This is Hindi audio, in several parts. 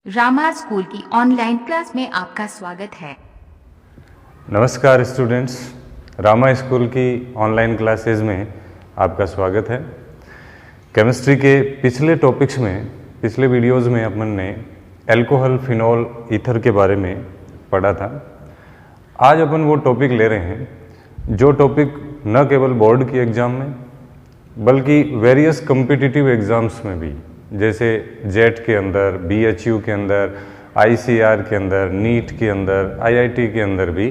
रामा स्कूल की ऑनलाइन क्लास में आपका स्वागत है। नमस्कार स्टूडेंट्स, रामा स्कूल की ऑनलाइन क्लासेस में आपका स्वागत है। केमिस्ट्री के पिछले टॉपिक्स में, पिछले वीडियोस में अपन ने अल्कोहल, फिनॉल, ईथर के बारे में पढ़ा था। आज अपन वो टॉपिक ले रहे हैं जो टॉपिक न केवल बोर्ड की एग्ज़ाम में बल्कि वेरियस कम्पिटिटिव एग्ज़ाम्स में भी, जैसे जेट के अंदर, BHU के अंदर, ICR के अंदर, नीट के अंदर, IIT के अंदर भी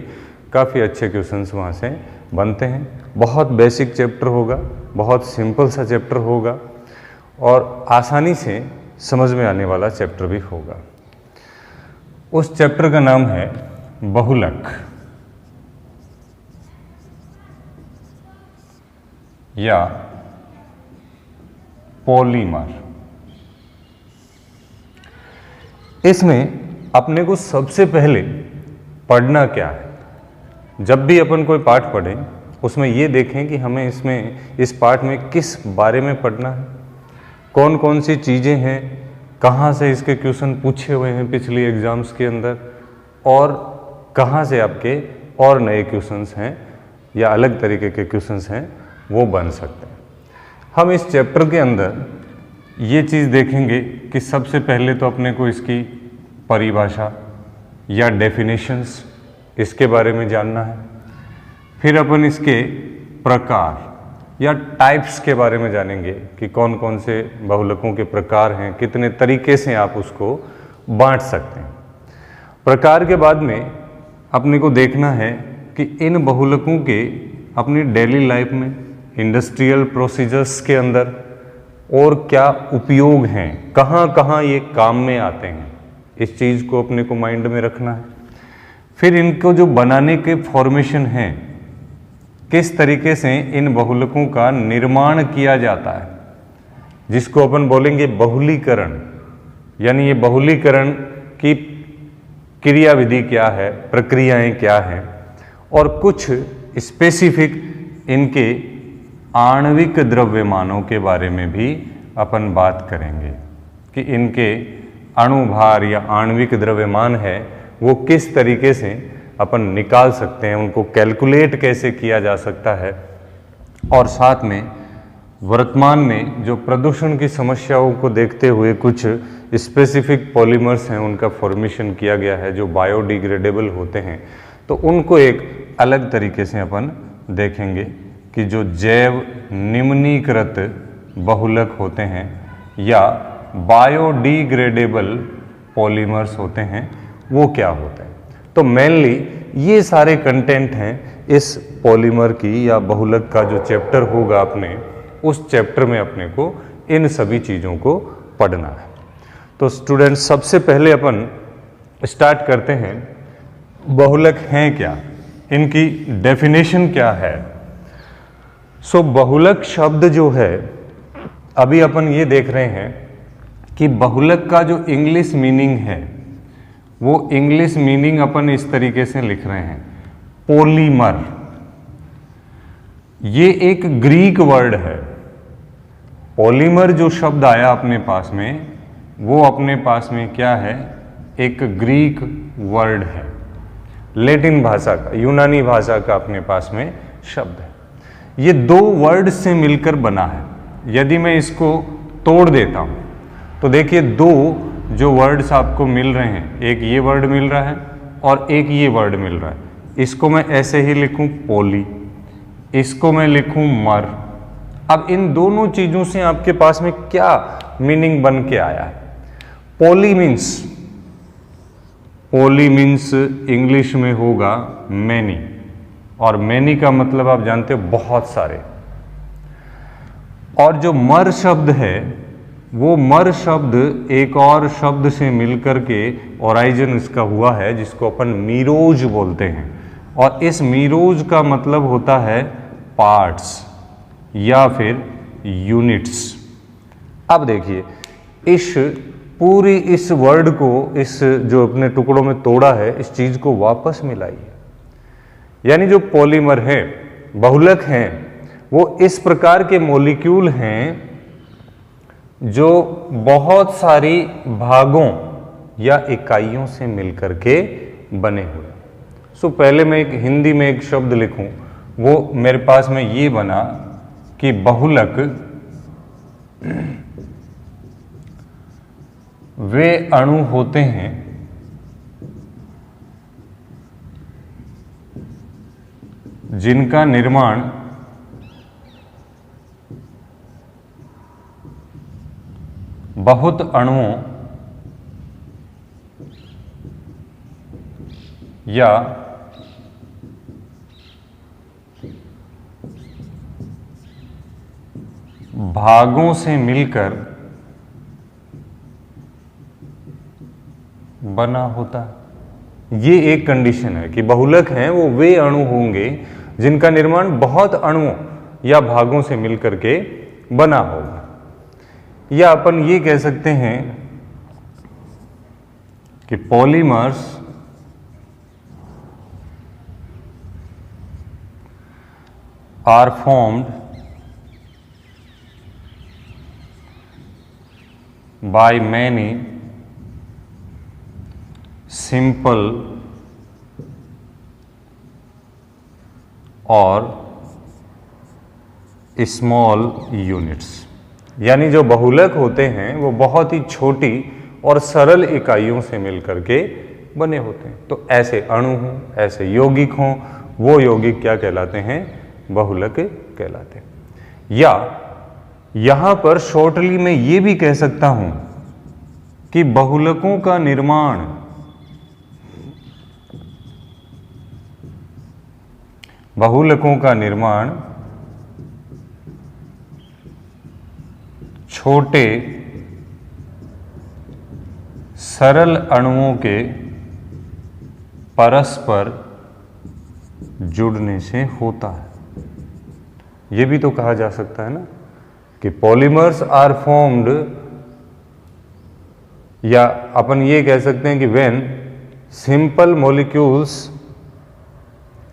काफ़ी अच्छे क्वेश्चंस वहाँ से बनते हैं। बहुत बेसिक चैप्टर होगा, बहुत सिंपल सा चैप्टर होगा और आसानी से समझ में आने वाला चैप्टर भी होगा। उस चैप्टर का नाम है बहुलक या पॉलीमर। इसमें अपने को सबसे पहले पढ़ना क्या है? जब भी अपन कोई पाठ पढ़ें उसमें ये देखें कि हमें इस पाठ में किस बारे में पढ़ना है, कौन कौन सी चीज़ें हैं, कहाँ से इसके क्वेश्चन पूछे हुए हैं पिछली एग्ज़ाम्स के अंदर और कहाँ से आपके और नए क्वेश्चंस हैं या अलग तरीके के क्वेश्चंस हैं वो बन सकते हैं। हम इस चैप्टर के अंदर ये चीज़ देखेंगे कि सबसे पहले तो अपने को इसकी परिभाषा या डेफिनेशंस, इसके बारे में जानना है। फिर अपन इसके प्रकार या टाइप्स के बारे में जानेंगे कि कौन कौन से बहुलकों के प्रकार हैं, कितने तरीके से आप उसको बांट सकते हैं। प्रकार के बाद में अपने को देखना है कि इन बहुलकों के अपनी डेली लाइफ में, इंडस्ट्रियल प्रोसीजर्स के अंदर और क्या उपयोग हैं, कहाँ कहाँ ये काम में आते हैं, इस चीज़ को अपने को माइंड में रखना है। फिर इनको जो बनाने के फॉर्मेशन हैं, किस तरीके से इन बहुलकों का निर्माण किया जाता है, जिसको अपन बोलेंगे बहुलीकरण, यानी ये बहुलीकरण की क्रियाविधि क्या है, प्रक्रियाएं क्या हैं और कुछ स्पेसिफिक इनके आणविक द्रव्यमानों के बारे में भी अपन बात करेंगे कि इनके अणुभार या आणविक द्रव्यमान है वो किस तरीके से अपन निकाल सकते हैं, उनको कैलकुलेट कैसे किया जा सकता है। और साथ में वर्तमान में जो प्रदूषण की समस्याओं को देखते हुए कुछ स्पेसिफिक पॉलीमर्स हैं, उनका फॉर्मेशन किया गया है जो बायोडिग्रेडेबल होते हैं, तो उनको एक अलग तरीके से अपन देखेंगे कि जो जैव निम्नीकृत बहुलक होते हैं या बायोडिग्रेडेबल पॉलीमर्स होते हैं वो क्या होते हैं। तो मेनली ये सारे कंटेंट हैं इस पॉलीमर की या बहुलक का जो चैप्टर होगा, अपने उस चैप्टर में अपने को इन सभी चीज़ों को पढ़ना है। तो स्टूडेंट्स, सबसे पहले अपन स्टार्ट करते हैं बहुलक हैं क्या, इनकी डेफिनेशन क्या है। सो बहुलक शब्द जो है, अभी अपन ये देख रहे हैं कि बहुलक का जो इंग्लिश मीनिंग है वो इंग्लिश मीनिंग अपन इस तरीके से लिख रहे हैं, पॉलीमर। ये एक ग्रीक वर्ड है। पॉलीमर जो शब्द आया अपने पास में, वो अपने पास में क्या है, एक ग्रीक वर्ड है, लैटिन भाषा का, यूनानी भाषा का अपने पास में शब्द है। ये दो वर्ड से मिलकर बना है। यदि मैं इसको तोड़ देता हूं तो देखिए दो जो वर्ड्स आपको मिल रहे हैं, एक ये वर्ड मिल रहा है और एक ये वर्ड मिल रहा है। इसको मैं ऐसे ही लिखूं पॉली, इसको मैं लिखूं मर। अब इन दोनों चीजों से आपके पास में क्या मीनिंग बन के आया है? पॉली मीन्स इंग्लिश में होगा मैनी, और मैनी का मतलब आप जानते हो बहुत सारे। और जो मर शब्द है, वो मर शब्द एक और शब्द से मिलकर के ओराइजन इसका हुआ है, जिसको अपन मीरोज बोलते हैं। और इस मीरोज का मतलब होता है पार्ट्स या फिर यूनिट्स। अब देखिए, इस वर्ड को, इस जो अपने टुकड़ों में तोड़ा है, इस चीज को वापस मिलाइए। यानी जो पॉलीमर है, बहुलक हैं, वो इस प्रकार के मॉलिक्यूल हैं जो बहुत सारी भागों या इकाइयों से मिलकर के बने हुए। सो पहले मैं एक हिंदी में एक शब्द लिखूं, वो मेरे पास में ये बना कि बहुलक वे अणु होते हैं जिनका निर्माण बहुत अणुओं या भागों से मिलकर बना होता है। ये एक कंडीशन है कि बहुलक हैं वो वे अणु होंगे जिनका निर्माण बहुत अणुओं या भागों से मिलकर के बना होगा। या अपन ये कह सकते हैं कि polymers are formed by many simple और स्मॉल यूनिट्स। यानी जो बहुलक होते हैं वो बहुत ही छोटी और सरल इकाइयों से मिलकर के बने होते हैं। तो ऐसे अणु हों, ऐसे यौगिक हों, वो यौगिक क्या कहलाते हैं? बहुलक कहलाते हैं। या यहां पर शॉर्टली मैं ये भी कह सकता हूं कि बहुलकों का निर्माण छोटे सरल अणुओं के परस्पर जुड़ने से होता है। ये भी तो कहा जा सकता है ना कि पॉलीमर्स आर फॉर्म्ड, या अपन ये कह सकते हैं कि when simple molecules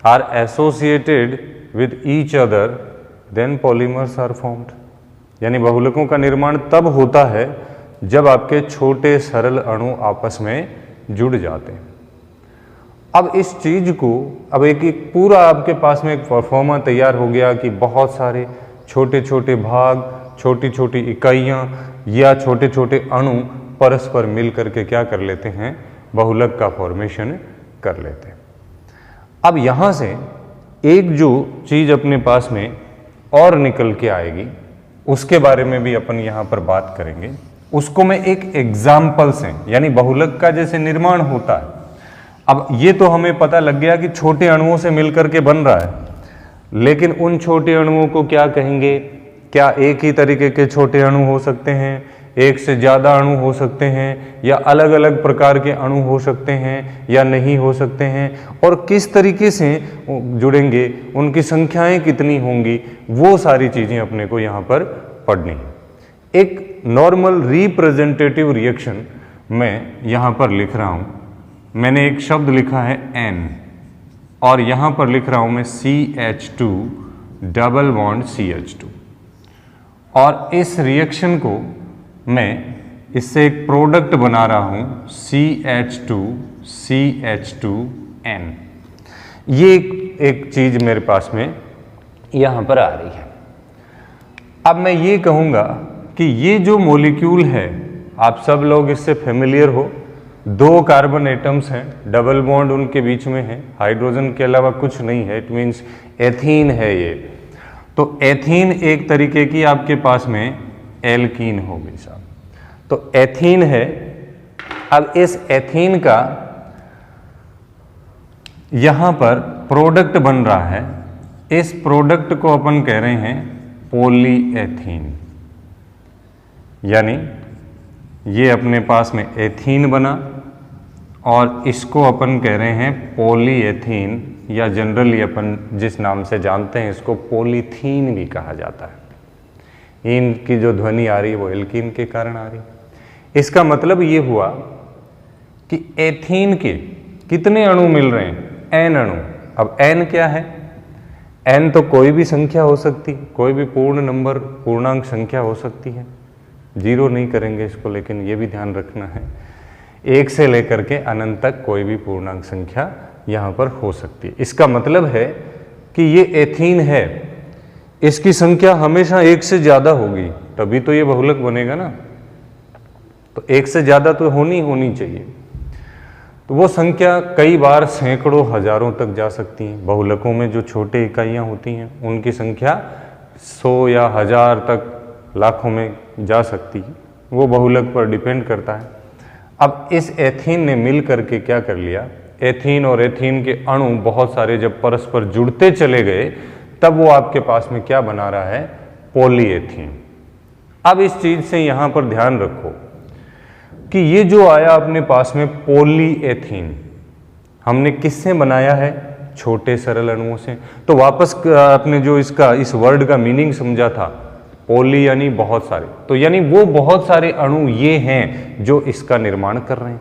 are associated with each other then polymers are formed. यानी बहुलकों का निर्माण तब होता है जब आपके छोटे सरल अणु आपस में जुड़ जाते हैं। अब इस चीज को, अब एक पूरा आपके पास में एक परफॉर्मा तैयार हो गया कि बहुत सारे छोटे छोटे भाग, छोटी छोटी इकाइयां या छोटे छोटे अणु परस्पर मिल करके क्या कर लेते हैं? बहुलक का फॉर्मेशन कर लेते हैं। अब यहां से एक जो चीज अपने पास में और निकल के आएगी उसके बारे में भी अपन यहां पर बात करेंगे। उसको मैं एक एग्जाम्पल से, यानी बहुलक का जैसे निर्माण होता है, अब ये तो हमें पता लग गया कि छोटे अणुओं से मिलकर के बन रहा है, लेकिन उन छोटे अणुओं को क्या कहेंगे? क्या एक ही तरीके के छोटे अणु हो सकते हैं, एक से ज़्यादा अणु हो सकते हैं, या अलग अलग प्रकार के अणु हो सकते हैं या नहीं हो सकते हैं, और किस तरीके से जुड़ेंगे, उनकी संख्याएं कितनी होंगी, वो सारी चीज़ें अपने को यहाँ पर पढ़नी है। एक नॉर्मल रिप्रेजेंटेटिव रिएक्शन मैं यहाँ पर लिख रहा हूँ। मैंने एक शब्द लिखा है N, और यहाँ पर लिख रहा हूँ मैं CH2 डबल बॉन्ड CH2, और इस रिएक्शन को मैं इससे एक प्रोडक्ट बना रहा हूँ CH2 CH2N। ये एक चीज़ मेरे पास में यहाँ पर आ रही है। अब मैं ये कहूँगा कि ये जो मॉलिक्यूल है, आप सब लोग इससे फेमिलियर हो, 2 कार्बन एटम्स हैं, डबल बॉन्ड उनके बीच में है, हाइड्रोजन के अलावा कुछ नहीं है, इट मीन्स एथीन है ये। तो एथीन एक तरीके की आपके पास में एल्कीन हो गई साहब। तो एथीन है। अब इस एथीन का यहां पर प्रोडक्ट बन रहा है, इस प्रोडक्ट को अपन कह रहे हैं पॉलीएथीन। यानी ये अपने पास में एथीन बना और इसको अपन कह रहे हैं पॉलीएथीन, या जनरली अपन जिस नाम से जानते हैं इसको पॉलीथीन भी कहा जाता है। इन की जो ध्वनि आ रही है वो एल्कीन के कारण आ रही है। इसका मतलब ये हुआ कि एथीन के कितने अणु मिल रहे हैं? n अणु। अब n क्या है? n तो कोई भी संख्या हो सकती, कोई भी पूर्ण नंबर, पूर्णांक संख्या हो सकती है, जीरो नहीं करेंगे इसको, लेकिन ये भी ध्यान रखना है। 1 से लेकर के अनंत तक कोई भी पूर्णांक संख्या यहाँ पर हो सकती है। इसका मतलब है कि ये एथीन है, इसकी संख्या हमेशा 1 से ज़्यादा होगी, तभी तो ये बहुलक बनेगा ना। तो 1 से ज़्यादा तो होनी चाहिए। तो वो संख्या कई बार सैकड़ों हजारों तक जा सकती हैं। बहुलकों में जो छोटे इकाइयाँ होती हैं उनकी संख्या 100 या 1000 तक, लाखों में जा सकती है, वो बहुलक पर डिपेंड करता है। अब इस एथीन ने मिल करके क्या कर लिया, एथीन और एथीन के अणु बहुत सारे जब परस्पर जुड़ते चले गए तब वो आपके पास में क्या बना रहा है, पॉलीएथीन। अब इस चीज से यहां पर ध्यान रखो कि ये जो आया अपने पास में पॉलीएथीन, हमने किससे बनाया है, छोटे सरल अणुओं से। तो वापस आपने जो इसका इस वर्ड का मीनिंग समझा था, पॉली यानी बहुत सारे, तो यानी वो बहुत सारे अणु ये हैं जो इसका निर्माण कर रहे हैं।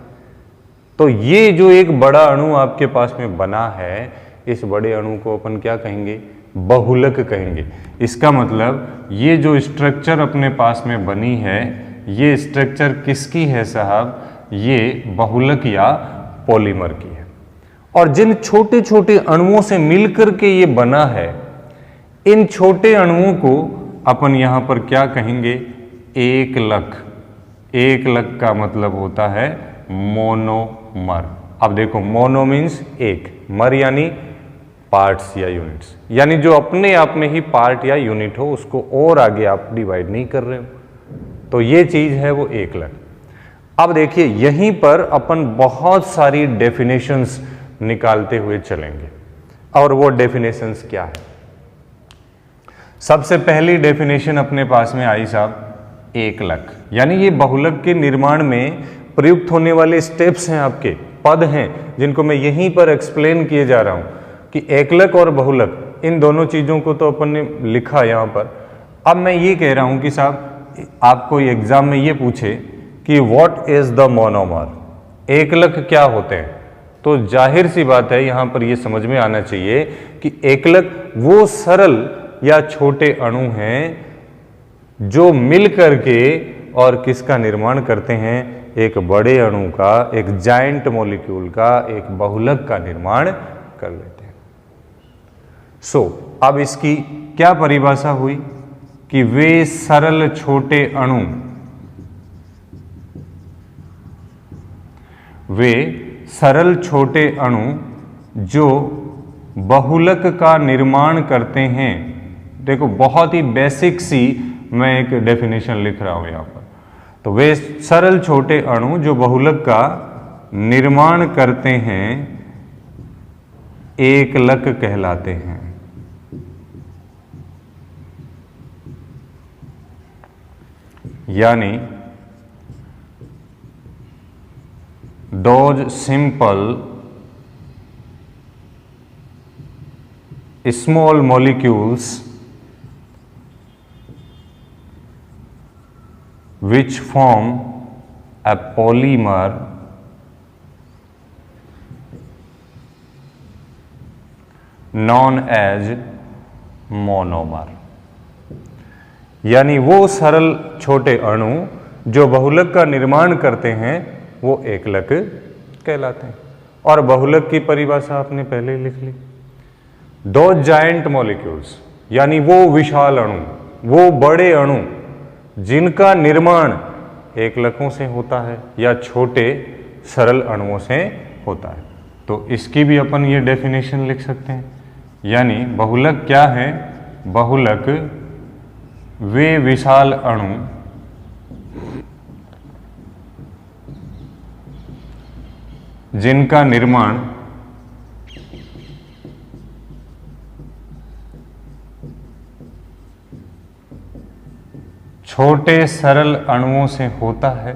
तो ये जो एक बड़ा अणु आपके पास में बना है, इस बड़े अणु को अपन क्या कहेंगे, बहुलक कहेंगे। इसका मतलब ये जो स्ट्रक्चर अपने पास में बनी है, ये स्ट्रक्चर किसकी है साहब, ये बहुलक या पॉलीमर की है। और जिन छोटे छोटे अणुओं से मिलकर के ये बना है, इन छोटे अणुओं को अपन यहां पर क्या कहेंगे, एकलक। एकलक का मतलब होता है मोनोमर। अब देखो, मोनो मीन्स एक, मर यानी पार्ट्स या यूनिट्स, यानी जो अपने आप में ही पार्ट या यूनिट हो, उसको और आगे आप डिवाइड नहीं कर रहे हो, तो ये चीज है वो एकलक। अब देखिए, यहीं पर अपन बहुत सारी डेफिनेशंस निकालते हुए चलेंगे, और वो डेफिनेशंस क्या है। सबसे पहली डेफिनेशन अपने पास में आई साहब, एकलक, यानी ये बहुलक के निर्माण में प्रयुक्त होने वाले स्टेप्स हैं, आपके पद हैं, जिनको मैं यहीं पर एक्सप्लेन किए जा रहा हूं कि एकलक और बहुलक, इन दोनों चीजों को तो अपन ने लिखा यहां पर। अब मैं ये कह रहा हूं कि साहब आपको एग्जाम में ये पूछे कि व्हाट इज द मोनोमर, एकलक क्या होते हैं, तो जाहिर सी बात है यहां पर ये समझ में आना चाहिए कि एकलक वो सरल या छोटे अणु हैं जो मिल करके और किसका निर्माण करते हैं, एक बड़े अणु का, एक जायंट मॉलिक्यूल का, एक बहुलक का निर्माण कर लेते हैं। अब इसकी क्या परिभाषा हुई कि वे सरल छोटे अणु, वे सरल छोटे अणु जो बहुलक का निर्माण करते हैं। देखो, बहुत ही बेसिक सी मैं एक डेफिनेशन लिख रहा हूं यहां पर। तो वे सरल छोटे अणु जो बहुलक का निर्माण करते हैं, एकलक कहलाते हैं। यानी those simple small molecules which form a polymer known as monomer। यानी वो सरल छोटे अणु जो बहुलक का निर्माण करते हैं वो एकलक कहलाते हैं। और बहुलक की परिभाषा आपने पहले ही लिख ली, दो जायंट मॉलिक्यूल्स, यानी वो विशाल अणु, वो बड़े अणु जिनका निर्माण एकलकों से होता है या छोटे सरल अणुओं से होता है। तो इसकी भी अपन ये डेफिनेशन लिख सकते हैं। यानी बहुलक क्या है, बहुलक वे विशाल अणु जिनका निर्माण छोटे सरल अणुओं से होता है,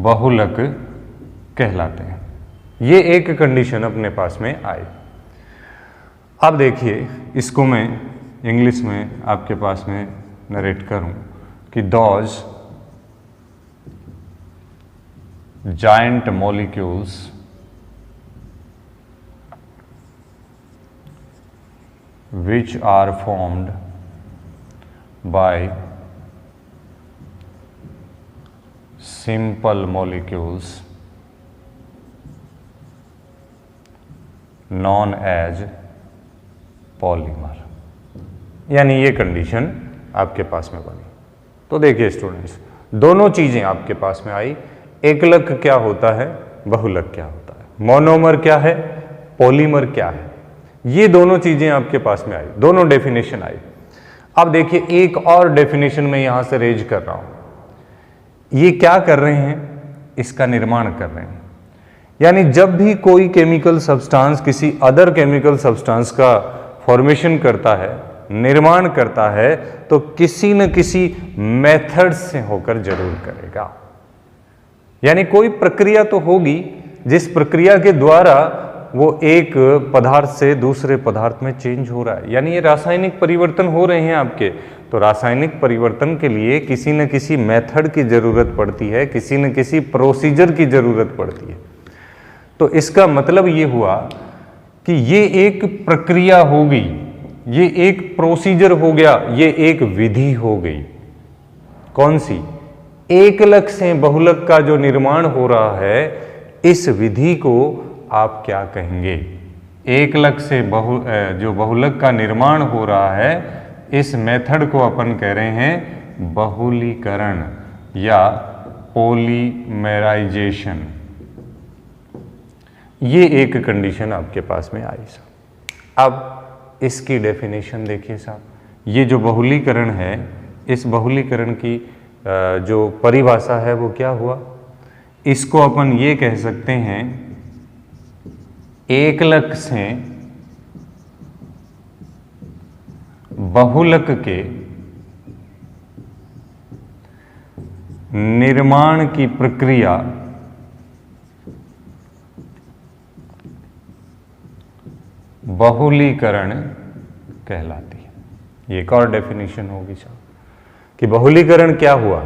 बहुलक कहलाते हैं। ये एक कंडीशन अपने पास में आई। अब देखिए, इसको मैं इंग्लिश में आपके पास में नरेट करूं कि those giant molecules which are formed by simple molecules known as polymer। यानी ये कंडीशन आपके पास में बनी। तो देखिए स्टूडेंट्स, दोनों चीजें आपके पास में आई। एकलक क्या होता है, बहुलक क्या होता है, मोनोमर क्या है, पॉलीमर क्या है, ये दोनों चीजें आपके पास में आई, दोनों डेफिनेशन आई। अब देखिए एक और डेफिनेशन मैं यहां से रेज कर रहा हूं। ये क्या कर रहे हैं, इसका निर्माण कर रहे हैं। यानी जब भी कोई केमिकल सब्सटेंस किसी अदर केमिकल सब्सटेंस का फॉर्मेशन करता है, निर्माण करता है, तो किसी न किसी मेथड से होकर जरूर करेगा। यानी कोई प्रक्रिया तो होगी जिस प्रक्रिया के द्वारा वो एक पदार्थ से दूसरे पदार्थ में चेंज हो रहा है। यानी ये रासायनिक परिवर्तन हो रहे हैं आपके। तो रासायनिक परिवर्तन के लिए किसी न किसी मेथड की जरूरत पड़ती है, किसी न किसी प्रोसीजर की जरूरत पड़ती है। तो इसका मतलब ये हुआ कि ये एक प्रक्रिया हो गई, ये एक प्रोसीजर हो गया, ये एक विधि हो गई। कौन सी? एकलक से बहुलक का जो निर्माण हो रहा है, इस विधि को आप क्या कहेंगे? एकलक से जो बहुलक का निर्माण हो रहा है, इस मेथड को अपन कह रहे हैं बहुलीकरण या पॉलीमेराइजेशन। ये एक कंडीशन आपके पास में आई साहब। अब इसकी डेफिनेशन देखिए साहब। ये जो बहुलीकरण है, इस बहुलीकरण की जो परिभाषा है वो क्या हुआ? इसको अपन ये कह सकते हैं, एकलक से बहुलक के निर्माण की प्रक्रिया बहुलीकरण कहलाती है। ये एक और डेफिनेशन होगी साहब कि बहुलीकरण क्या हुआ।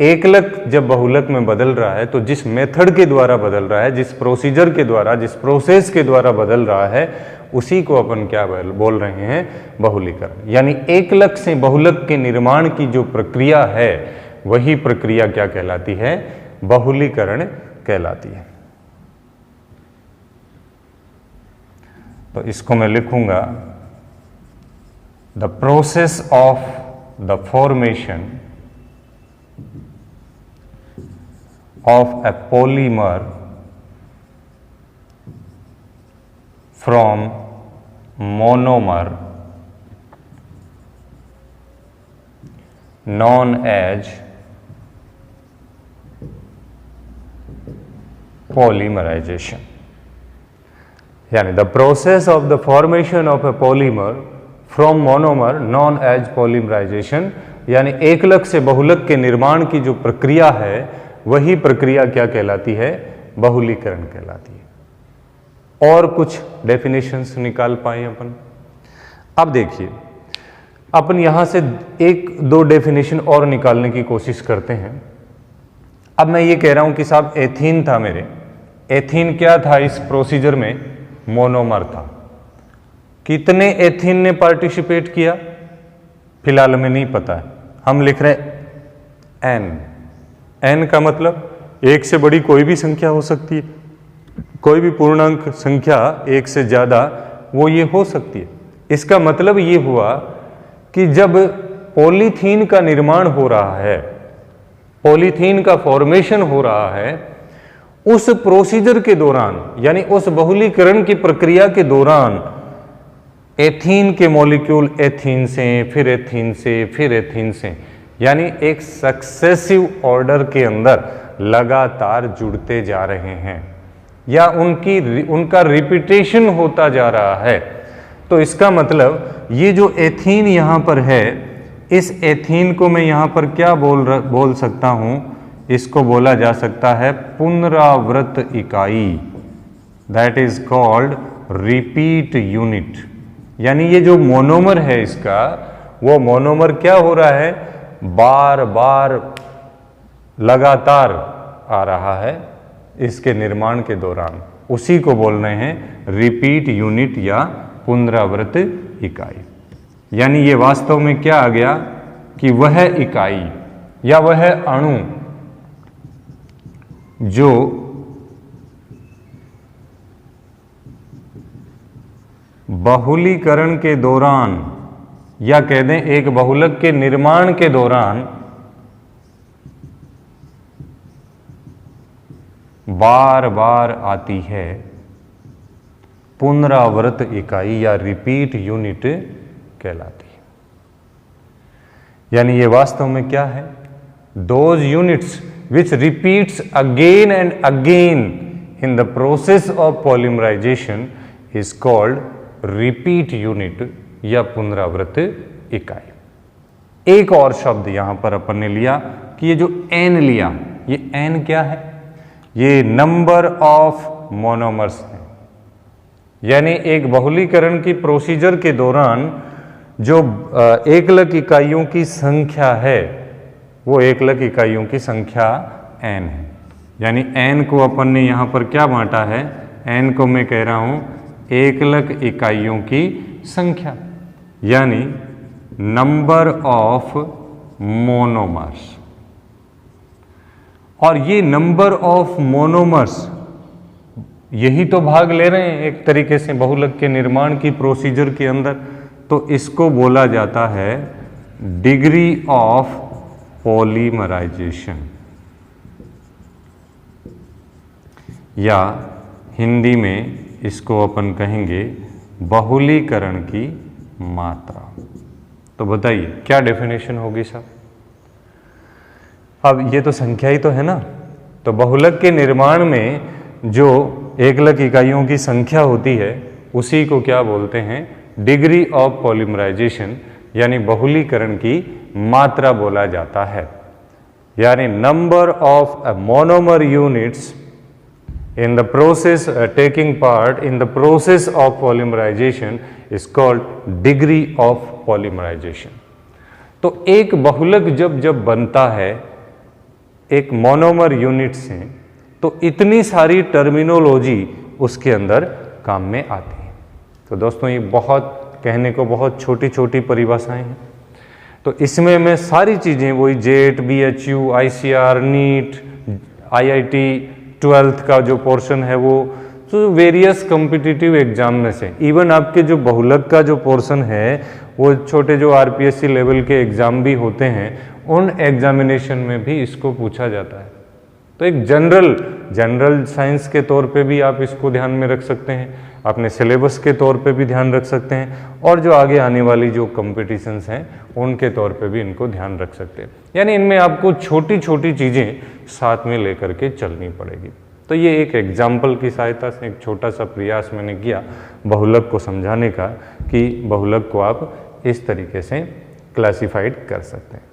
एकलक जब बहुलक में बदल रहा है, तो जिस मेथड के द्वारा बदल रहा है, जिस प्रोसीजर के द्वारा, जिस प्रोसेस के द्वारा बदल रहा है, उसी को अपन क्या बोल रहे हैं? बहुलीकरण। यानी एकलक से बहुलक के निर्माण की जो प्रक्रिया है, वही प्रक्रिया क्या कहलाती है? बहुलीकरण कहलाती है। तो इसको मैं लिखूंगा, the process of the formation of a polymer from monomer known as polymerization। यानी the process of the formation of a polymer from monomer known as polymerization, यानी एकलक से बहुलक के निर्माण की जो प्रक्रिया है, वही प्रक्रिया क्या कहलाती है? बहुलीकरण कहलाती है। और कुछ डेफिनेशंस निकाल पाए अपन। अब देखिए, अपन यहां से एक दो डेफिनेशन और निकालने की कोशिश करते हैं। अब मैं ये कह रहा हूं कि साहब एथीन था मेरे, एथीन क्या था इस प्रोसीजर में? मोनोमर था। कितने एथीन ने पार्टिसिपेट किया? फिलहाल हमें नहीं पता है, हम लिख रहे एन। एन का मतलब एक से बड़ी कोई भी संख्या हो सकती है, कोई भी पूर्णांक संख्या एक से ज्यादा वो ये हो सकती है। इसका मतलब ये हुआ कि जब पॉलीथीन का निर्माण हो रहा है, पॉलीथीन का फॉर्मेशन हो रहा है, उस प्रोसीजर के दौरान, यानी उस बहुलीकरण की प्रक्रिया के दौरान, एथीन के मॉलिक्यूल एथीन से, फिर एथीन से, फिर एथीन से, यानी एक सक्सेसिव ऑर्डर के अंदर लगातार जुड़ते जा रहे हैं, या उनका रिपीटेशन होता जा रहा है। तो इसका मतलब ये जो एथीन यहां पर है, इस एथीन को मैं यहां पर क्या बोल सकता हूं? इसको बोला जा सकता है पुनरावृत इकाई, that is called repeat unit. यानी ये जो मोनोमर है इसका, वो मोनोमर क्या हो रहा है? बार बार लगातार आ रहा है इसके निर्माण के दौरान। उसी को बोल रहे हैं रिपीट यूनिट या पुनरावृत इकाई। यानी ये वास्तव में क्या आ गया? कि वह इकाई या वह अणु जो बहुलीकरण के दौरान या कह दें एक बहुलक के निर्माण के दौरान बार बार आती है, पुनरावृत इकाई या रिपीट यूनिट कहलाती है। यानी ये वास्तव में क्या है? Those units which repeats again and again in the process of polymerization is called repeat unit या पुनरावृत इकाई। एक और शब्द यहां पर अपन ने लिया कि ये जो एन लिया, ये एन क्या है? ये नंबर ऑफ मोनोमर्स है। यानी एक बहुलीकरण की प्रोसीजर के दौरान जो एकलक इकाइयों की संख्या है, वो एकलक इकाइयों की संख्या एन है। यानी एन को अपन ने यहां पर क्या बांटा है? एन को मैं कह रहा हूं एकलक इकाइयों की संख्या, यानी नंबर ऑफ मोनोमर्स। और ये नंबर ऑफ मोनोमर्स यही तो भाग ले रहे हैं एक तरीके से बहुलक के निर्माण की प्रोसीजर के अंदर, तो इसको बोला जाता है डिग्री ऑफ पॉलीमराइजेशन, या हिंदी में इसको अपन कहेंगे बहुलीकरण की मात्रा। तो बताइए क्या डेफिनेशन होगी साहब? अब ये तो संख्या ही तो है ना, तो बहुलक के निर्माण में जो एकलक इकाइयों की संख्या होती है उसी को क्या बोलते हैं? डिग्री ऑफ पॉलीमराइजेशन, यानी बहुलीकरण की मात्रा बोला जाता है। यानी number of monomer units in the process taking part in the process of polymerization is called degree of polymerization। तो एक बहुलक जब बनता है एक मोनोमर यूनिट से, तो इतनी सारी टर्मिनोलॉजी उसके अंदर काम में आती है। तो दोस्तों ये बहुत कहने को बहुत छोटी छोटी परिभाषाएं हैं, तो इसमें मैं सारी चीज़ें वही JET, BHU, ICR, NEET, IIT 12th का जो पोर्शन है वो, तो वेरियस कॉम्पिटिटिव एग्जाम में से इवन आपके जो बहुलक का जो पोर्शन है वो छोटे जो RPSC लेवल के एग्जाम भी होते हैं, उन एग्जामिनेशन में भी इसको पूछा जाता है। तो एक जनरल साइंस के तौर पे भी आप इसको ध्यान में रख सकते हैं, अपने सिलेबस के तौर पे भी ध्यान रख सकते हैं, और जो आगे आने वाली जो कॉम्पिटिशन्स हैं उनके तौर पे भी इनको ध्यान रख सकते हैं। यानी इनमें आपको छोटी छोटी चीज़ें साथ में लेकर के चलनी पड़ेगी। तो ये एक एग्जाम्पल की सहायता से एक छोटा सा प्रयास मैंने किया बहुलक को समझाने का, कि बहुलक को आप इस तरीके से क्लासिफाइड कर सकते हैं।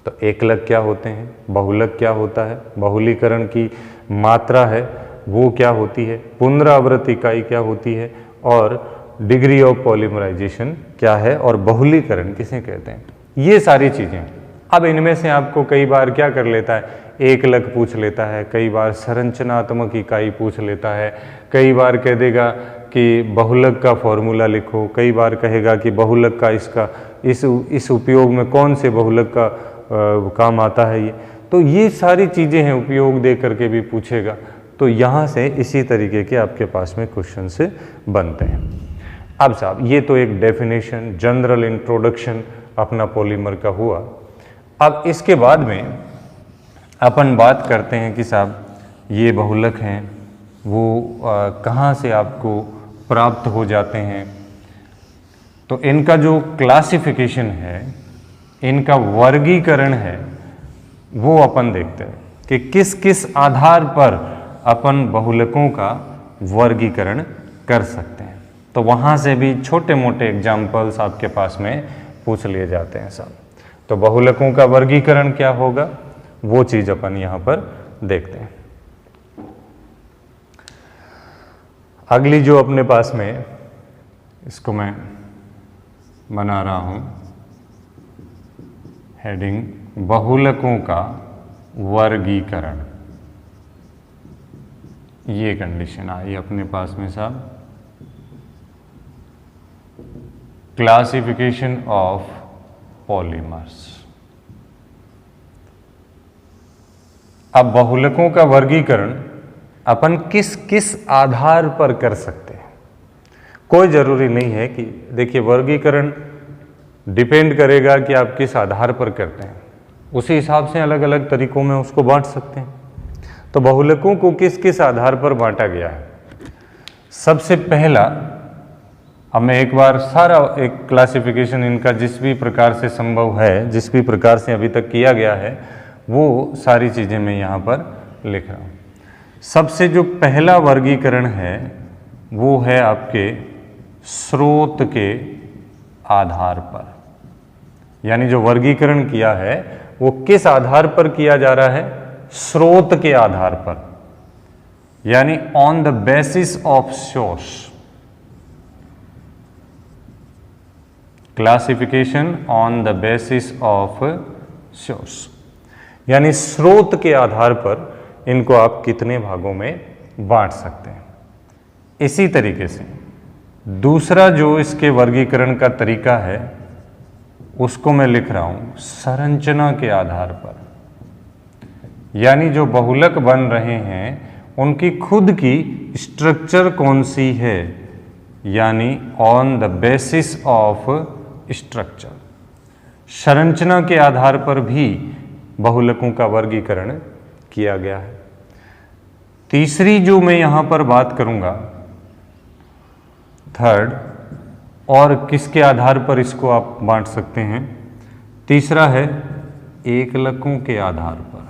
तो एकलक क्या होते हैं, बहुलक क्या होता है, बहुलीकरण की मात्रा है वो क्या होती है, पुनरावृत इकाई क्या होती है, और डिग्री ऑफ पॉलीमराइजेशन क्या है, और बहुलीकरण किसे कहते हैं, ये सारी चीज़ें। अब इनमें से आपको कई बार क्या कर लेता है, एकलक पूछ लेता है, कई बार संरचनात्मक इकाई पूछ लेता है, कई बार कह देगा कि बहुलक का फॉर्मूला लिखो, कई बार कहेगा कि बहुलक का इसका इस उपयोग में कौन से बहुलक का काम आता है ये। तो ये सारी चीज़ें हैं, उपयोग दे करके भी पूछेगा। तो यहाँ से इसी तरीके के आपके पास में क्वेश्चन से बनते हैं। अब साहब ये तो एक डेफिनेशन, जनरल इंट्रोडक्शन अपना पॉलीमर का हुआ। अब इसके बाद में अपन बात करते हैं कि साहब ये बहुलक हैं वो कहाँ से आपको प्राप्त हो जाते हैं। तो इनका जो क्लासिफिकेशन है, इनका वर्गीकरण है, वो अपन देखते हैं कि किस किस आधार पर अपन बहुलकों का वर्गीकरण कर सकते हैं। तो वहाँ से भी छोटे मोटे एग्जाम्पल्स आपके पास में पूछ लिए जाते हैं साहब। तो बहुलकों का वर्गीकरण क्या होगा वो चीज़ अपन यहाँ पर देखते हैं। अगली जो अपने पास में, इसको मैं बना रहा हूँ हेडिंग, बहुलकों का वर्गीकरण। ये कंडीशन आई अपने पास में साहब, क्लासिफिकेशन ऑफ पॉलीमर्स। अब बहुलकों का वर्गीकरण अपन किस किस आधार पर कर सकते हैं? कोई ज़रूरी नहीं है कि, देखिए वर्गीकरण डिपेंड करेगा कि आप किस आधार पर करते हैं, उसी हिसाब से अलग अलग तरीकों में उसको बांट सकते हैं। तो बहुलकों को किस किस आधार पर बांटा गया है? सबसे पहला, अब मैं एक बार सारा एक क्लासिफिकेशन इनका जिस भी प्रकार से संभव है, जिस भी प्रकार से अभी तक किया गया है, वो सारी चीज़ें मैं यहाँ पर लिख रहा हूँ। सबसे जो पहला वर्गीकरण है वो है आपके स्रोत के आधार पर, यानी जो वर्गीकरण किया है वो किस आधार पर किया जा रहा है? स्रोत के आधार पर, यानी on the basis of source. Classification on the basis of source, यानी स्रोत के आधार पर इनको आप कितने भागों में बांट सकते हैं। इसी तरीके से दूसरा जो इसके वर्गीकरण का तरीका है उसको मैं लिख रहा हूं संरचना के आधार पर, यानी जो बहुलक बन रहे हैं उनकी खुद की स्ट्रक्चर कौन सी है, यानी on the basis of structure. संरचना के आधार पर भी बहुलकों का वर्गीकरण किया गया है। तीसरी जो मैं यहां पर बात करूंगा, थर्ड, और किसके आधार पर इसको आप बांट सकते हैं? तीसरा है एकलकों के आधार पर,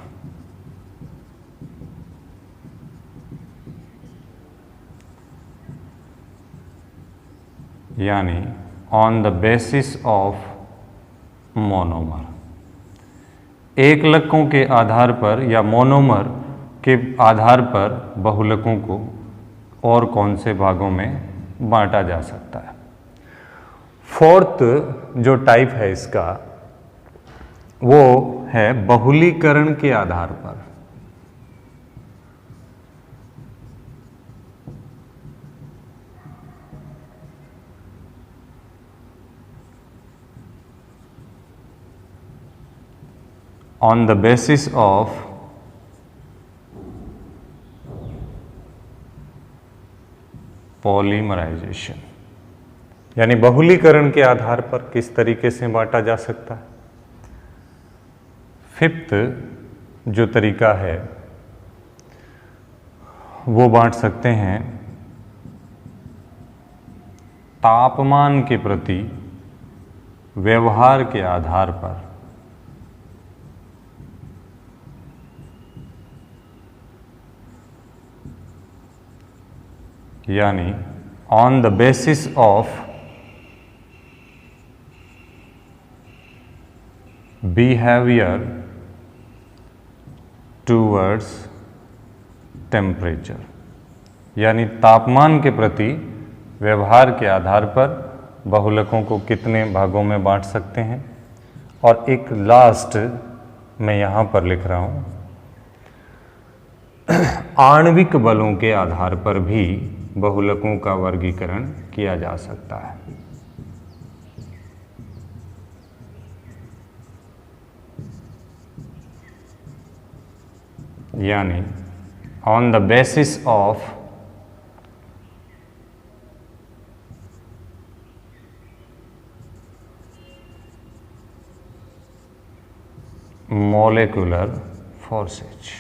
यानी on the basis of monomer. एकलकों के आधार पर या मोनोमर के आधार पर बहुलकों को और कौन से भागों में बांटा जा सकता है। फोर्थ जो टाइप है इसका वो है बहुलीकरण के आधार पर। On the basis of polymerization, यानी बहुलीकरण के आधार पर किस तरीके से बांटा जा सकता है। फिफ्थ जो तरीका है वो बांट सकते हैं तापमान के प्रति व्यवहार के आधार पर, यानी on the basis of behaviour towards temperature, यानी तापमान के प्रति व्यवहार के आधार पर बहुलकों को कितने भागों में बांट सकते हैं। और एक लास्ट मैं यहाँ पर लिख रहा हूँ, आणविक बलों के आधार पर भी बहुलकों का वर्गीकरण किया जा सकता है। यानी on the basis of molecular forces,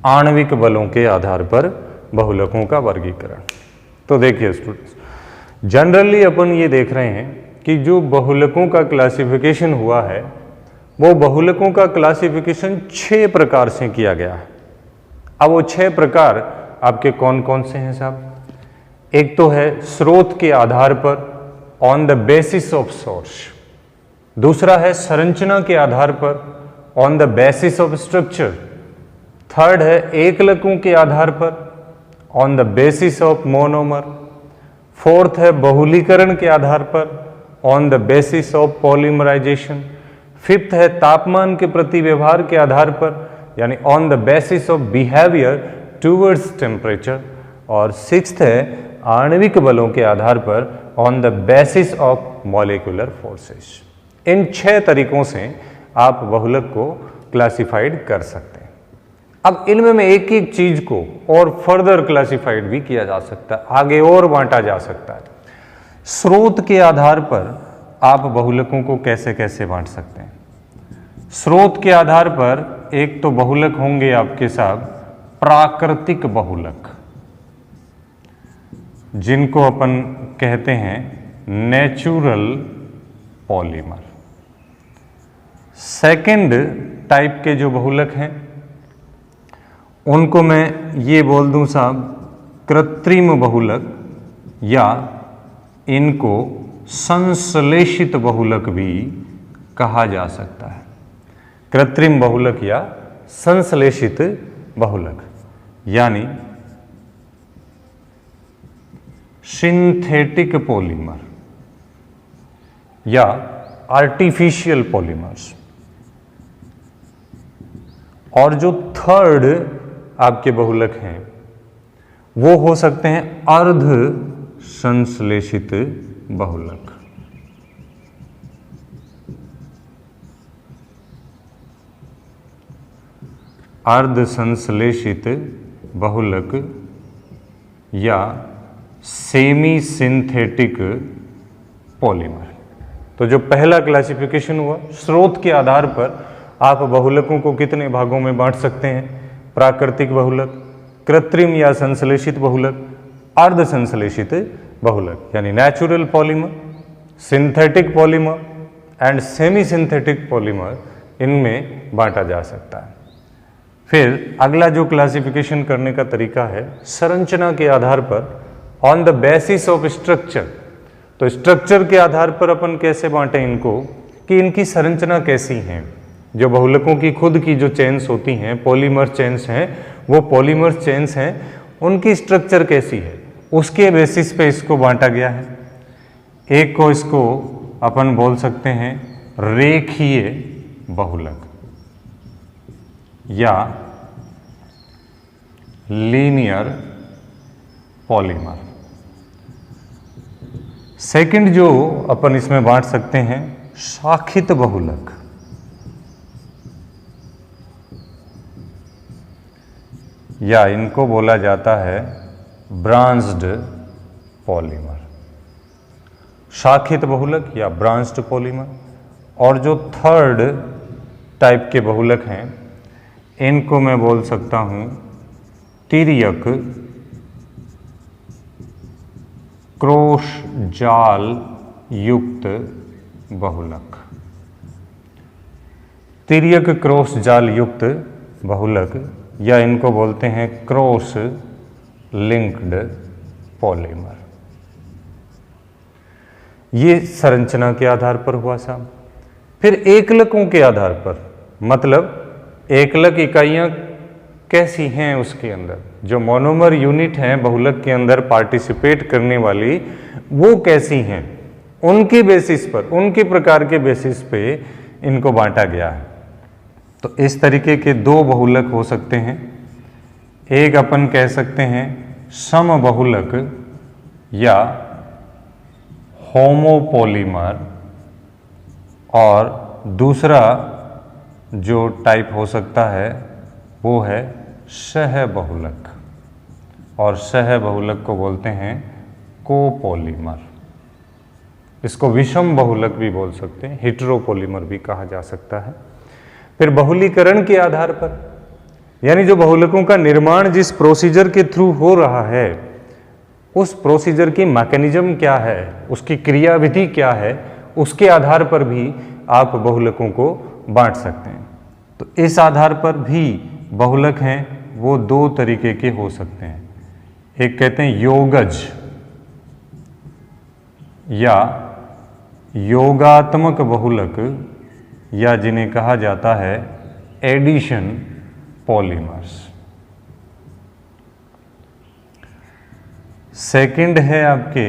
आणविक बलों के आधार पर बहुलकों का वर्गीकरण। तो देखिए स्टूडेंट्स, जनरली अपन ये देख रहे हैं कि जो बहुलकों का क्लासिफिकेशन हुआ है वो बहुलकों का क्लासिफिकेशन 6 प्रकार से किया गया है। अब वो 6 प्रकार आपके कौन कौन से हैं साहब? एक तो है स्रोत के आधार पर, on the basis of source. दूसरा है संरचना के आधार पर, on the basis of structure. Third है एकलकों के आधार पर, on the basis of monomer. Fourth है बहुलीकरण के आधार पर, on the basis of polymerization. Fifth है तापमान के प्रति व्यवहार के आधार पर, यानी on the basis of behaviour towards temperature. और सिक्स्थ है आणविक बलों के आधार पर, on the basis of molecular forces. इन 6 तरीकों से आप बहुलक को क्लासिफाइड कर सकते हैं। अब इनमें में एक एक चीज को और फर्दर क्लासिफाइड भी किया जा सकता है, आगे और बांटा जा सकता है। स्रोत के आधार पर आप बहुलकों को कैसे कैसे बांट सकते हैं? स्रोत के आधार पर एक तो बहुलक होंगे आपके साथ प्राकृतिक बहुलक, जिनको अपन कहते हैं नेचुरल पॉलीमर। सेकंड टाइप के जो बहुलक हैं उनको मैं ये बोल दूं साहब कृत्रिम बहुलक, या इनको संश्लेषित बहुलक भी कहा जा सकता है। कृत्रिम बहुलक या संश्लेषित बहुलक यानी सिंथेटिक पॉलीमर या आर्टिफिशियल पॉलीमर्स। और जो थर्ड आपके बहुलक हैं वो हो सकते हैं अर्ध संश्लेषित बहुलक। अर्ध संश्लेषित बहुलक या सेमी सिंथेटिक पॉलीमर। तो जो पहला क्लासिफिकेशन हुआ, स्रोत के आधार पर आप बहुलकों को कितने भागों में बांट सकते हैं? प्राकृतिक बहुलक, कृत्रिम या संश्लेषित बहुलक, अर्ध संश्लेषित बहुलक यानी natural polymer, synthetic polymer and semi synthetic polymer, इनमें बांटा जा सकता है। फिर अगला जो क्लासिफिकेशन करने का तरीका है संरचना के आधार पर, on the basis of structure. तो स्ट्रक्चर के आधार पर अपन कैसे बांटें इनको कि इनकी संरचना कैसी है। जो बहुलकों की खुद की जो चेन्स होती हैं, पॉलीमर चेन्स हैं, वो पॉलीमर चेन्स हैं, उनकी स्ट्रक्चर कैसी है उसके बेसिस पे इसको बांटा गया है। एक को इसको अपन बोल सकते हैं रेखीय बहुलक या लीनियर पॉलीमर। सेकंड जो अपन इसमें बांट सकते हैं शाखित बहुलक या इनको बोला जाता है ब्रांच्ड पॉलीमर। शाखित बहुलक या ब्रांच्ड पॉलीमर। और जो थर्ड टाइप के बहुलक हैं इनको मैं बोल सकता हूं तिर्यक क्रॉस जाल युक्त बहुलक। तिर्यक क्रॉस जाल युक्त बहुलक या इनको बोलते हैं क्रॉस लिंक्ड पॉलीमर। ये संरचना के आधार पर हुआ साहब। फिर एकलकों के आधार पर, मतलब एकलक इकाइयां कैसी हैं उसके अंदर, जो मोनोमर यूनिट हैं बहुलक के अंदर पार्टिसिपेट करने वाली, वो कैसी हैं, उनके बेसिस पर, उनके प्रकार के बेसिस पे इनको बांटा गया है। तो इस तरीके के 2 बहुलक हो सकते हैं। एक अपन कह सकते हैं समबहुलक या होमोपॉलीमर, और दूसरा जो टाइप हो सकता है वो है सहबहुलक, और सहबहुलक को बोलते हैं कोपॉलीमर। इसको विषम बहुलक भी बोल सकते हैं, हेटेरोपॉलीमर भी कहा जा सकता है। फिर बहुलीकरण के आधार पर, यानी जो बहुलकों का निर्माण जिस प्रोसीजर के थ्रू हो रहा है उस प्रोसीजर की मैकेनिज्म क्या है, उसकी क्रियाविधि क्या है, उसके आधार पर भी आप बहुलकों को बांट सकते हैं। तो इस आधार पर भी बहुलक हैं वो 2 तरीके के हो सकते हैं। एक कहते हैं योगज या योगात्मक बहुलक, या जिन्हें कहा जाता है एडिशन पॉलीमर्स। सेकंड है आपके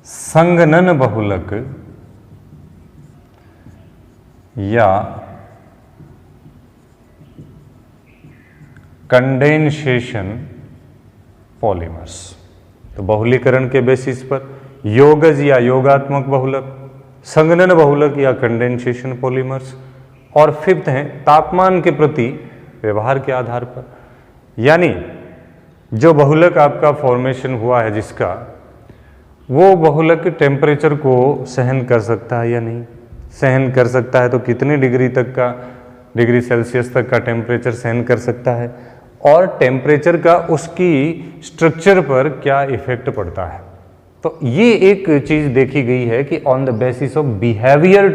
संघनन बहुलक या कंडेंसेशन पॉलीमर्स। तो बहुलीकरण के बेसिस पर योगज या योगात्मक बहुलक, संघनन बहुलक या कंडेंसेशन पॉलीमर्स, और फिफ्थ है तापमान के प्रति व्यवहार के आधार पर, यानी जो बहुलक आपका फॉर्मेशन हुआ है जिसका, वो बहुलक टेम्परेचर को सहन कर सकता है या नहीं, सहन कर सकता है तो कितने डिग्री सेल्सियस तक का टेम्परेचर सहन कर सकता है, और टेम्परेचर का उसकी स्ट्रक्चर पर क्या इफेक्ट पड़ता है। तो ये एक चीज़ देखी गई है कि on the basis of behaviour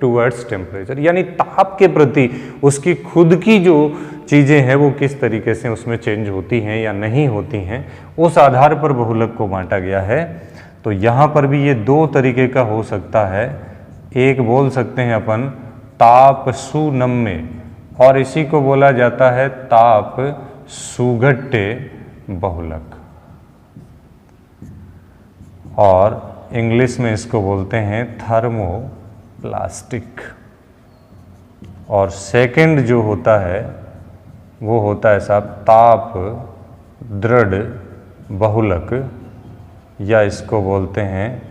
towards temperature, यानी ताप के प्रति उसकी खुद की जो चीज़ें हैं वो किस तरीके से उसमें चेंज होती हैं या नहीं होती हैं, उस आधार पर बहुलक को बांटा गया है। तो यहाँ पर भी ये दो तरीके का हो सकता है, एक बोल सकते हैं अपन ताप सुनम्य, और इसी को बोला जाता है ताप सुघट्टे बहुलक, और इंग्लिश में इसको बोलते हैं थर्मोप्लास्टिक। और सेकंड जो होता है वो होता है साहब ताप दृढ़ बहुलक, या इसको बोलते हैं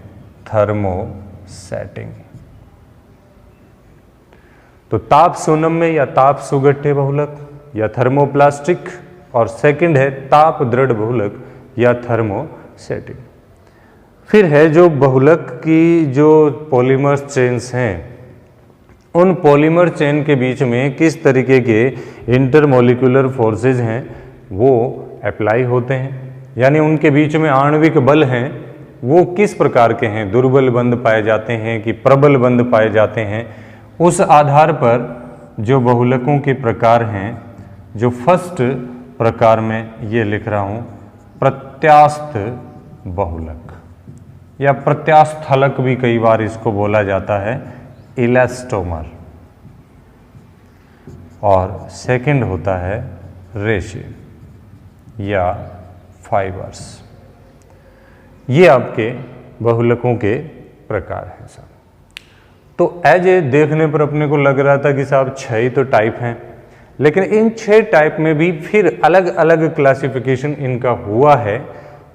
थर्मोसेटिंग। तो ताप सुनम्य या ताप सुगट्ठे बहुलक या थर्मोप्लास्टिक, और सेकंड है ताप दृढ़ बहुलक या थर्मोसेटिंग। फिर है जो बहुलक की जो पॉलीमर चेन्स हैं, उन पॉलीमर चेन के बीच में किस तरीके के इंटरमोलिकुलर फोर्सेज हैं वो अप्लाई होते हैं, यानी उनके बीच में आणविक बल हैं वो किस प्रकार के हैं, दुर्बल बंध पाए जाते हैं कि प्रबल बंध पाए जाते हैं। उस आधार पर जो बहुलकों के प्रकार हैं, जो फर्स्ट प्रकार में ये लिख रहा हूँ प्रत्यास्थ बहुलक, या प्रत्यास्थलक भी कई बार इसको बोला जाता है, इलास्टोमर, और सेकंड होता है रेशिन या फाइबर्स। ये आपके बहुलकों के प्रकार हैं साहब। तो एज ए देखने पर अपने को लग रहा था कि साहब 6 ही तो टाइप हैं, लेकिन इन 6 टाइप में भी फिर अलग अलग क्लासिफिकेशन इनका हुआ है।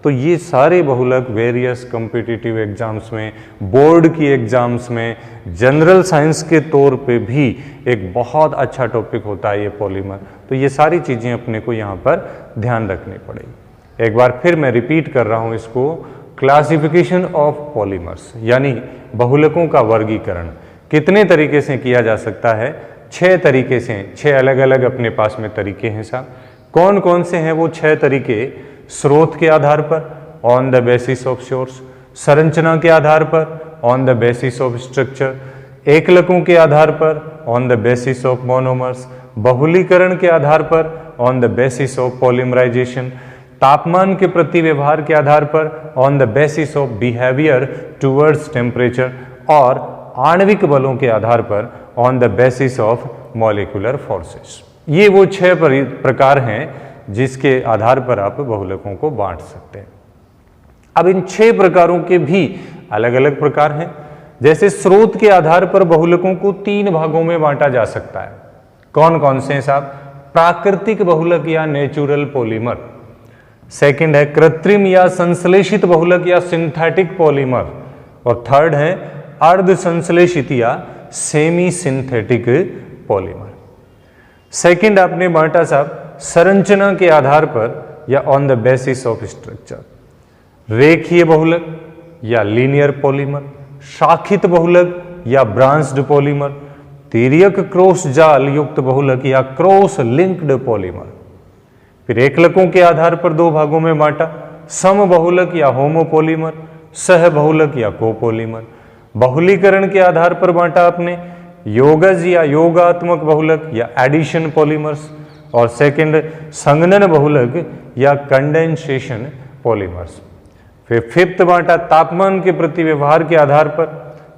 तो ये सारे बहुलक वेरियस कॉम्पिटिटिव एग्जाम्स में, बोर्ड की एग्जाम्स में, जनरल साइंस के तौर पे भी एक बहुत अच्छा टॉपिक होता है ये पॉलीमर। तो ये सारी चीज़ें अपने को यहाँ पर ध्यान रखनी पड़ेगी। एक बार फिर मैं रिपीट कर रहा हूँ इसको, क्लासिफिकेशन ऑफ पॉलीमर्स, यानी बहुलकों का वर्गीकरण कितने तरीके से किया जा सकता है? 6 तरीके से, 6 अलग अलग अपने पास में तरीके हैं साहब। कौन कौन से हैं वो 6 तरीके? स्रोत के आधार पर, on the basis of source, संरचना के आधार पर, on the basis of structure, एकलकों के आधार पर, on the basis of monomers, बहुलीकरण के आधार पर, on the basis of polymerisation, तापमान के प्रति व्यवहार के आधार पर, on the basis of behaviour towards temperature, और आणविक बलों के आधार पर, on the basis of molecular forces. ये वो 6 प्रकार हैं जिसके आधार पर आप बहुलकों को बांट सकते हैं। अब इन 6 प्रकारों के भी अलग अलग प्रकार हैं। जैसे स्रोत के आधार पर बहुलकों को 3 भागों में बांटा जा सकता है। कौन कौन से हैं साहब? प्राकृतिक बहुलक या नेचुरल पॉलीमर, सेकंड है कृत्रिम या संश्लेषित बहुलक या सिंथेटिक पॉलीमर, और थर्ड है अर्ध संश्लेषित या सेमी सिंथेटिक पॉलीमर। सेकंड आपने बांटा साहब संरचना के आधार पर या on the basis of structure, रेखीय बहुलक या लीनियर पॉलीमर, शाखित बहुलक या ब्रांच्ड पॉलीमर, तिर्यक क्रॉस जाल युक्त बहुलक या क्रॉस लिंक्ड पॉलीमर। फिर एकलकों के आधार पर 2 भागों में बांटा, सम बहुलक या होमोपॉलीमर, सह बहुलक या कोपॉलीमर। बहुलीकरण के आधार पर बांटा आपने योगज या योगात्मक बहुलक या एडिशन पॉलीमर्स, और सेकंड संघनन बहुलक या कंडेंसेशन पॉलीमर्स। फिर फिफ्थ बांटा तापमान के प्रति व्यवहार के आधार पर,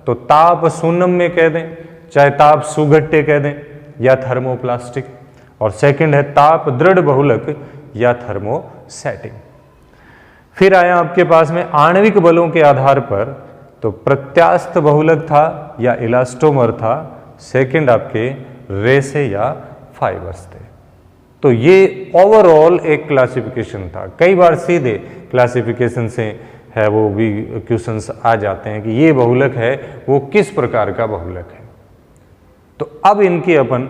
तो ताप सुनम्य कह दें, चाहे ताप सुघट्टे कह दें, या थर्मोप्लास्टिक, और सेकंड है ताप दृढ़ बहुलक या थर्मोसेटिंग। फिर आया आपके पास में आणविक बलों के आधार पर, तो प्रत्यास्थ बहुलक था या इलास्टोमर था, सेकंड आपके रेसे या फाइबर्स थे। तो ये ओवरऑल एक क्लासिफिकेशन था। कई बार सीधे क्लासिफिकेशन से है वो भी क्वेश्चंस आ जाते हैं कि ये बहुलक है वो किस प्रकार का बहुलक है। तो अब इनकी अपन